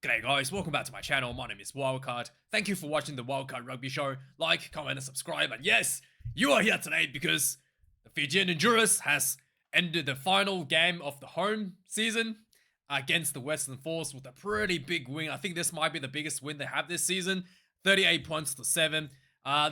G'day guys, welcome back to my channel. My name is Wildkard. Thank you for watching the Wildkard Rugby Show. Like, comment, and subscribe. And yes, you are here today because the Fijian Drua has ended the final game of the home season against the Western Force with a pretty big win. I think this might be the biggest win they have this season, 38 points to 7.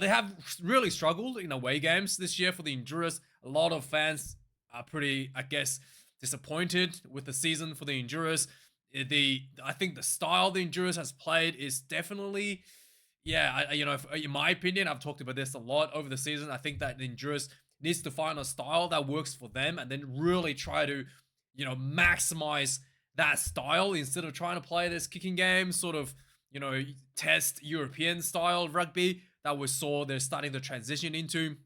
They have really struggled in away games this year for the Honduras. A lot of fans are pretty, I guess, disappointed with the season for the Honduras. I think the style the Honduras has played is definitely, in my opinion, I've talked about this a lot over the season. I think that the Honduras needs to find a style that works for them and then really try to, maximize that style instead of trying to play this kicking game, sort of, test European style rugby that we saw they're starting to transition into.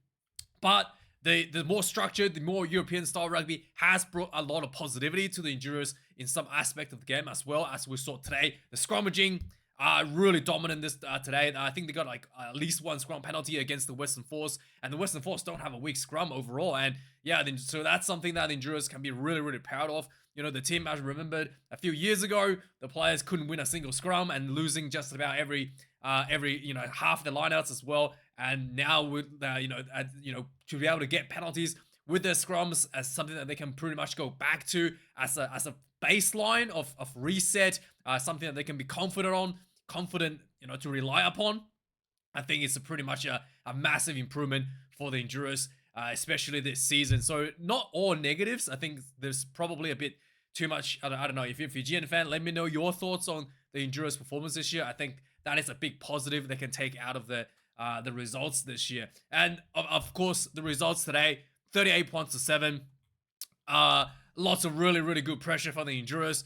But the more structured, the more European style rugby has brought a lot of positivity to the Honduras in some aspect of the game, as well as we saw today. The scrummaging really dominant this today. I think they got like at least one scrum penalty against the Western Force, and the Western Force don't have a weak scrum overall. And yeah, so that's something that the Honduras can be really, really proud of. The team, as remembered a few years ago, the players couldn't win a single scrum and losing just about every half the lineouts as well. And now with to be able to get penalties with their scrums as something that they can pretty much go back to as a baseline of reset, something that they can be confident to rely upon. I think it's pretty much a massive improvement for the Honduras, especially this season. So not all negatives. I think there's probably a bit too much. I don't know. If you're a Fijian fan, let me know your thoughts on the Honduras performance this year. I think that is a big positive they can take out of the results this year. And of course, the results today, 38 points to 7. Lots of really, really good pressure for the Honduras.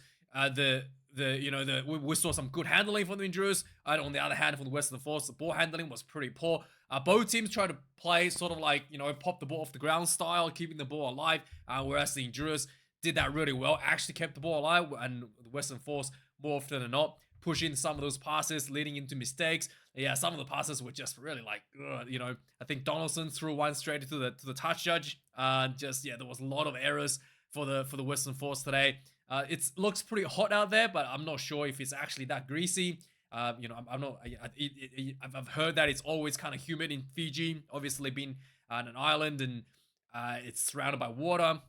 We saw some good handling from the Honduras. On the other hand, for the Western Force, the ball handling was pretty poor. Both teams tried to play sort of like, pop the ball off the ground style, keeping the ball alive, whereas the Honduras did that really well, actually kept the ball alive, and the Western Force, more often than not, pushing some of those passes, leading into mistakes. Yeah, some of the passes were just really like, I think Donaldson threw one straight to the touch judge. There was a lot of errors for the Western Force today. It looks pretty hot out there, but I'm not sure if it's actually that greasy. I'm not. I've heard that it's always kind of humid in Fiji. Obviously, being on an island and it's surrounded by water,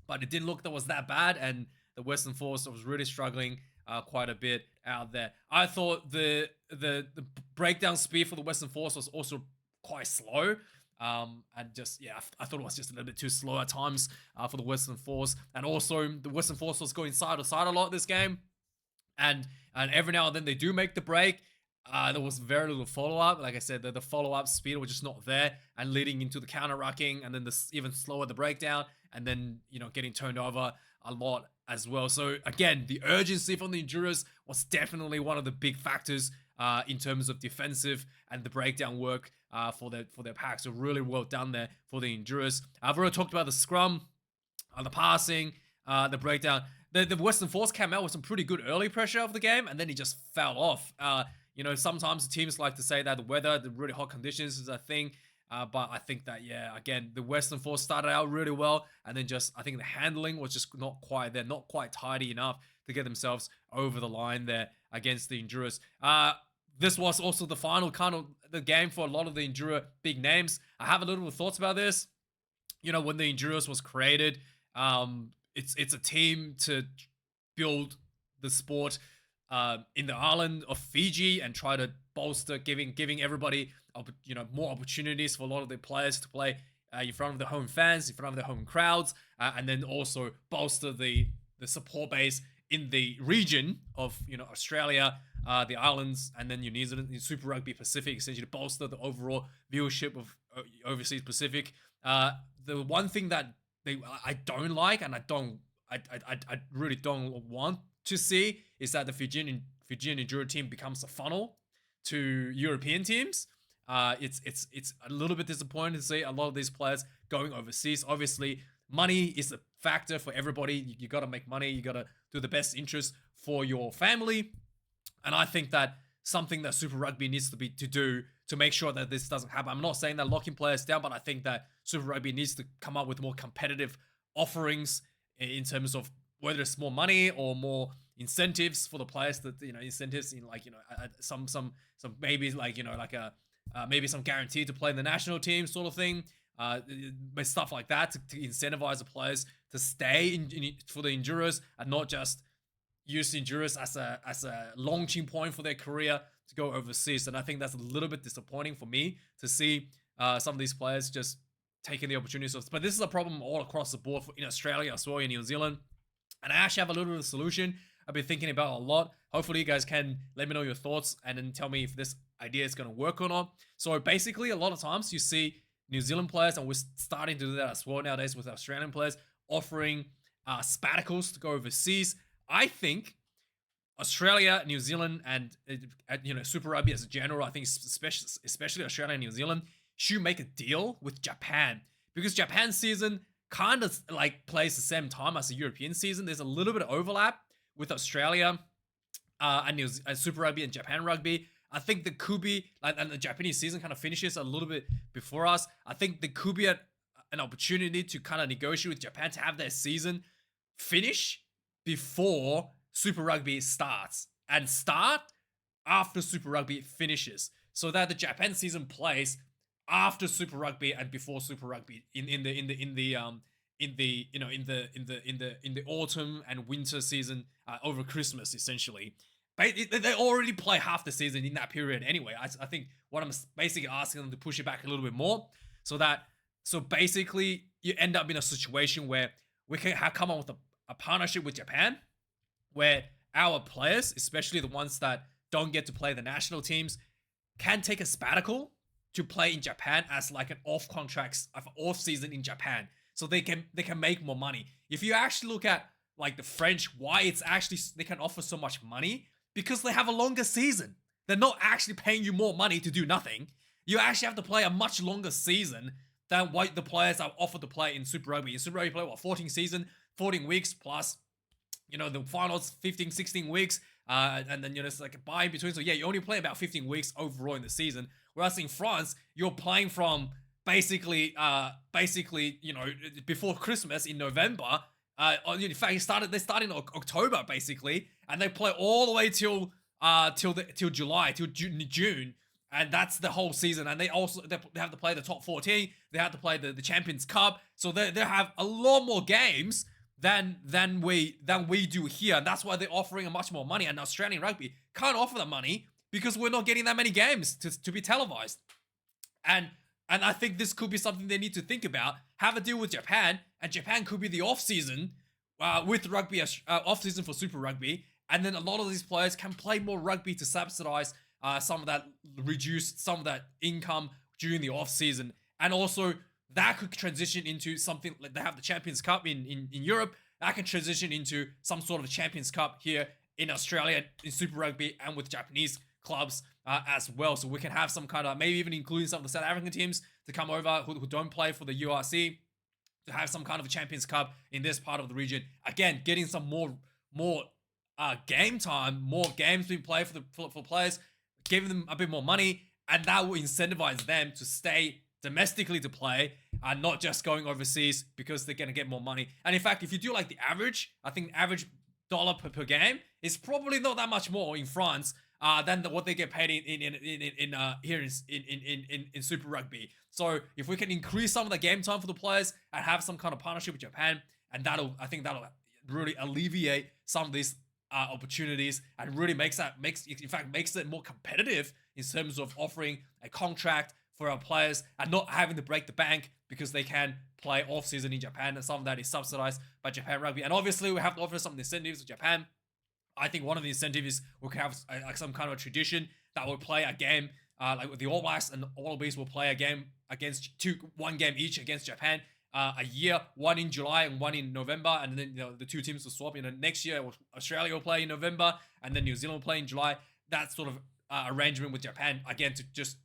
but it didn't look that was that bad. And the Western Force was really struggling quite a bit out there. I thought the breakdown speed for the Western Force was also quite slow. I thought it was just a little bit too slow at times for the Western Force. And also, the Western Force was going side to side a lot this game. And every now and then they do make the break. There was very little follow-up. Like I said, the follow-up speed was just not there, and leading into the counter-rucking, and then even slower the breakdown, and then, getting turned over a lot as well. So again, the urgency from the Honduras was definitely one of the big factors in terms of defensive and the breakdown work for their pack. So really well done there for the Honduras. I've already talked about the scrum, the passing, the breakdown. The Western Force came out with some pretty good early pressure of the game, and then he just fell off. Sometimes the teams like to say that the weather, the really hot conditions is a thing. But I think that, again, the Western Force started out really well, and then I think the handling was just not quite there, not quite tidy enough to get themselves over the line there against the Honduras. This was also the final kind of the game for a lot of the Honduras big names. I have a little thoughts about this. When the Honduras was created, it's a team to build the sport in the island of Fiji and try to bolster, giving everybody more opportunities for a lot of the players to play in front of the home fans, in front of the home crowds, and then also bolster the support base in the region of Australia, the islands, and then New Zealand, in Super Rugby Pacific, essentially to bolster the overall viewership of overseas Pacific. The one thing that I don't like, and I really don't want to see, is that the Fijian Drua team becomes a funnel to European teams. It's a little bit disappointing to see a lot of these players going overseas. Obviously, money is a factor for everybody. You got to make money. You got to do the best interest for your family. And I think that something that Super Rugby needs to do to make sure that this doesn't happen. I'm not saying that locking players down, but I think that Super Rugby needs to come up with more competitive offerings in terms of whether it's more money or more incentives for the players, that incentives in like some maybe like like a maybe some guarantee to play in the national team sort of thing, but stuff like that to incentivize the players to stay for the Enduros and not just use the Enduros as a launching point for their career to go overseas. And I think that's a little bit disappointing for me to see some of these players just taking the opportunities. But this is a problem all across the board in Australia as well, in New Zealand. And I actually have a little bit of a solution I've been thinking about a lot. Hopefully you guys can let me know your thoughts and then tell me if this idea is going to work or not. So basically, a lot of times you see New Zealand players, and we're starting to do that as well nowadays with Australian players, offering sabbaticals to go overseas. I think Australia, New Zealand, and Super Rugby as a general, I think especially Australia and New Zealand, should make a deal with Japan, because Japan's season kind of like plays the same time as the European season. There's a little bit of overlap with Australia and Super Rugby and Japan Rugby. I think there could be, and the Japanese season kind of finishes a little bit before us. I think there could be an opportunity to kind of negotiate with Japan to have their season finish before Super Rugby starts and start after Super Rugby finishes, so that the Japan season plays after Super Rugby and before Super Rugby in the autumn and winter season over Christmas, essentially. They already play half the season in that period anyway. I think what I'm basically asking them to push it back a little bit more, so basically you end up in a situation where we can come up with a partnership with Japan, where our players, especially the ones that don't get to play the national teams, can take a sabbatical to play in Japan as like an off season in Japan, so they can make more money. If you actually look at like the French, why it's actually they can offer so much money, because they have a longer season. They're not actually paying you more money to do nothing. You actually have to play a much longer season than what the players are offered to play in Super Rugby. In Super Rugby, you play 14 weeks plus, the finals 15, 16 weeks, and then it's like a buy in between. So yeah, you only play about 15 weeks overall in the season. Whereas in France, you're playing from basically, before Christmas in November. In fact, they start in October basically, and they play all the way till July, till June, and that's the whole season. And they have to play the top 14. They have to play the Champions Cup. So they have a lot more games than we do here, and that's why they're offering a much more money. And Australian rugby can't offer that money because we're not getting that many games to be televised. And I think this could be something they need to think about. Have a deal with Japan, and Japan could be the off season with rugby, off season for Super Rugby, and then a lot of these players can play more rugby to subsidize reduce some of that income during the off season. And also that could transition into something like they have the Champions Cup in Europe. That can transition into some sort of Champions Cup here in Australia in Super Rugby and with Japanese clubs as well. So we can have some kind of, maybe even including some of the South African teams to come over who don't play for the URC, to have some kind of a Champions Cup in this part of the region. Again, getting some more game time, more games being played for players, giving them a bit more money, and that will incentivize them to stay domestically to play and not just going overseas because they're going to get more money. And in fact, if you do like the average, I think average dollar per game is probably not that much more in France than what they get paid in Super Rugby. So if we can increase some of the game time for the players and have some kind of partnership with Japan, and I think that'll really alleviate some of these opportunities, and really makes it more competitive in terms of offering a contract for our players and not having to break the bank because they can play off season in Japan, and some of that is subsidized by Japan Rugby. And obviously we have to offer some incentives to Japan. I think one of the incentives is we can have like some kind of a tradition that will play a game like with the All Blacks and All Wallabies will play a game one game each against Japan a year, one in July and one in November, and then the two teams will swap. Next year Australia will play in November and then New Zealand will play in July. That sort of arrangement with Japan, again, to just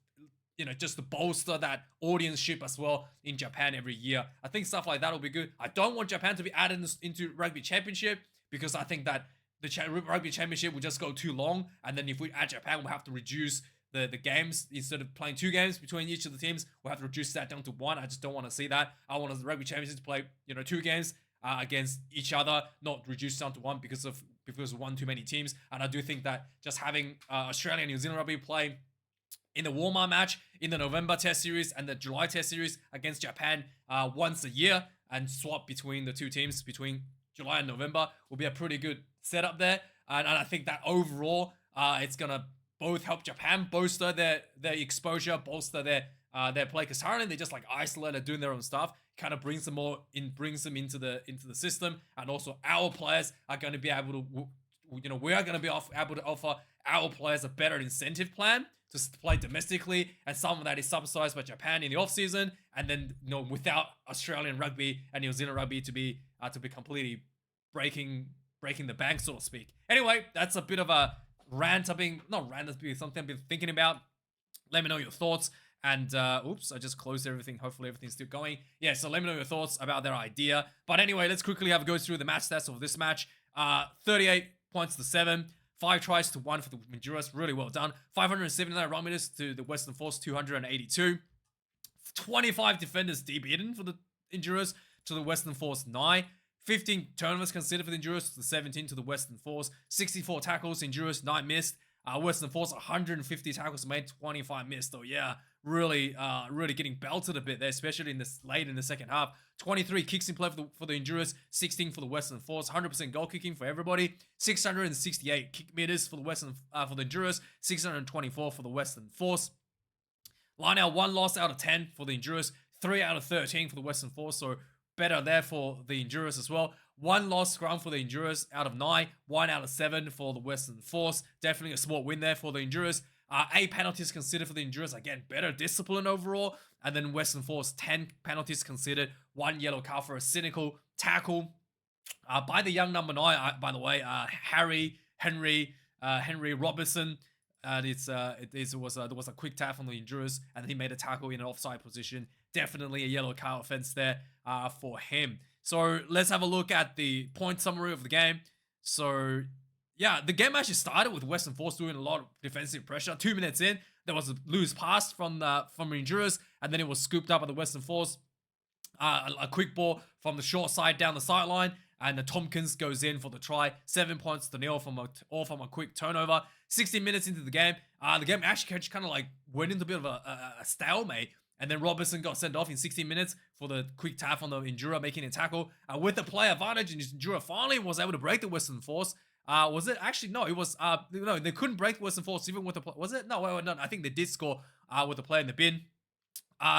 to bolster that audienceship as well in Japan every year. I think stuff like that will be good. I don't want Japan to be added into Rugby Championship because I think that the Rugby Championship will just go too long, and then if we add Japan, we'll have to reduce the games. Instead of playing 2 games between each of the teams, we'll have to reduce that down to 1. I just don't want to see that. I want the Rugby Championship to play 2 games against each other, not reduce down to 1, because of because of one too many teams. And I do think that just having Australia and New Zealand rugby play in the warm-up match, in the November Test Series and the July Test Series against Japan once a year, and swap between the two teams between July and November will be a pretty good setup there. And I think that overall, it's gonna both help Japan bolster their exposure, bolster their play, because currently they're just like isolated, doing their own stuff. Kind of brings them into the system, and also our players are going to be able to, we are going to be able to offer our players a better incentive plan to play domestically, and some of that is subsidized by Japan in the off season, and then without Australian rugby and New Zealand rugby to be completely breaking the bank, so to speak. Anyway, that's a bit of a rant. That's something I've been thinking about. Let me know your thoughts. And oops, I just closed everything. Hopefully everything's still going. Yeah, so let me know your thoughts about their idea. But anyway, let's quickly have a go through the match stats of this match. 38 points to 7. 5 tries to 1 for the Honduras. Really well done. 579 run meters to the Western Force, 282. 25 defenders deep hidden for the Honduras to the Western Force, 9. 15 turnovers considered for the Honduras to the 17 to the Western Force. 64 tackles, Honduras, 9 missed. Western Force, 150 tackles made, 25 missed. So yeah, really getting belted a bit there, especially late in the second half. 23 kicks in play for the Honduras, 16 for the Western Force, 100% goal kicking for everybody. 668 kick meters for the for the Honduras, 624 for the Western Force. Line out 1 loss out of 10 for the Honduras, 3 out of 13 for the Western Force. So better there for the Honduras as well. 1 loss scrum for the Honduras out of 9, 1 out of 7 for the Western Force. Definitely a small win there for the Honduras. 8 penalties considered for the Honduras. Again, better discipline overall. And then Western Force, 10 penalties considered. 1 yellow card for a cynical tackle by the young number 9, by the way, Henry Robinson. There was a quick tap from the Honduras, and he made a tackle in an offside position. Definitely a yellow card offense there for him. So let's have a look at the point summary of the game. So yeah, the game actually started with Western Force doing a lot of defensive pressure. 2 minutes in, there was a loose pass from Honduras, and then it was scooped up by the Western Force. A quick ball from the short side down the sideline, and the Tompkins goes in for the try. 7 points to 0 from a quick turnover. 60 minutes into the game actually kind of like went into a bit of a stalemate. And then Robinson got sent off in 16 minutes for the quick tap on the Ndura, making a tackle. With the play advantage, and Ndura finally was able to break the Western Force. Was it? Actually, no, it was, no, they couldn't break the Western Force even with the play. Was it? No, wait, no, I think they did score with the play in the bin.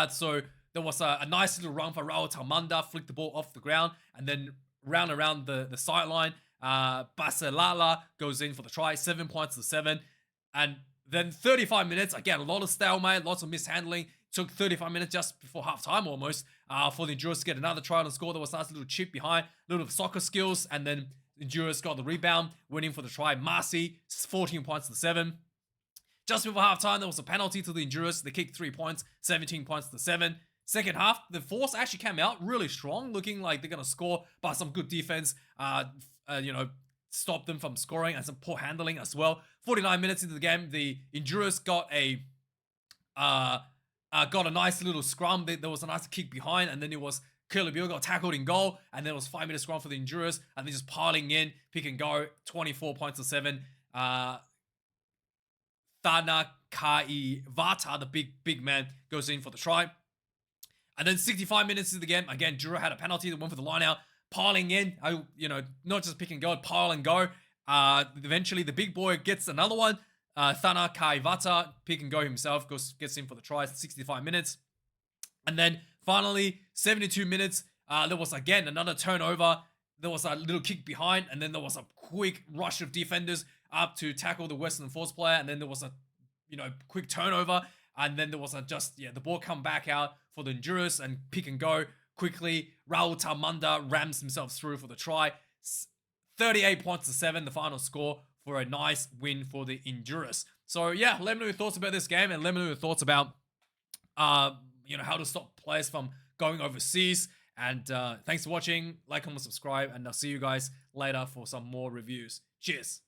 So there was a nice little run for Raul Talmanda, flicked the ball off the ground, and then round around the sideline. Baselala goes in for the try, 7 points to 7. And then 35 minutes, again, a lot of stalemate, lots of mishandling. Took 35 minutes just before halftime almost for the Honduras to get another try and score. There was a nice little chip behind, little soccer skills, and then Honduras got the rebound, winning for the try. Marcy, 14 points to 7. Just before halftime, there was a penalty to the Honduras. They kicked 3 points, 17 points to 7. Second half, the Force actually came out really strong, looking like they're going to score by some good defense, stop them from scoring, and some poor handling as well. 49 minutes into the game, the Honduras got a nice little scrum. There was a nice kick behind, and then it was Kirlibio got tackled in goal, and then it was 5-minute scrum for the Honduras, and then just piling in, pick and go, 24 points to 7. Thana Kaivata, the big man, goes in for the try. And then 65 minutes into the game, again, Drua had a penalty that went for the line out, piling in, not just pick and go, pile and go. Eventually, the big boy gets another one. Thana Kaivata, pick and go himself, gets in for the try, 65 minutes. And then finally, 72 minutes, there was again another turnover. There was a little kick behind, and then there was a quick rush of defenders up to tackle the Western Force player, and then there was a quick turnover, and then there was the ball come back out for the Honduras and pick and go quickly. Raul Talmanda rams himself through for the try. 38 points to 7, the final score, for a nice win for the Honduras. So yeah, let me know your thoughts about this game, and let me know your thoughts about how to stop players from going overseas. And thanks for watching. Like, comment, subscribe, and I'll see you guys later for some more reviews. Cheers.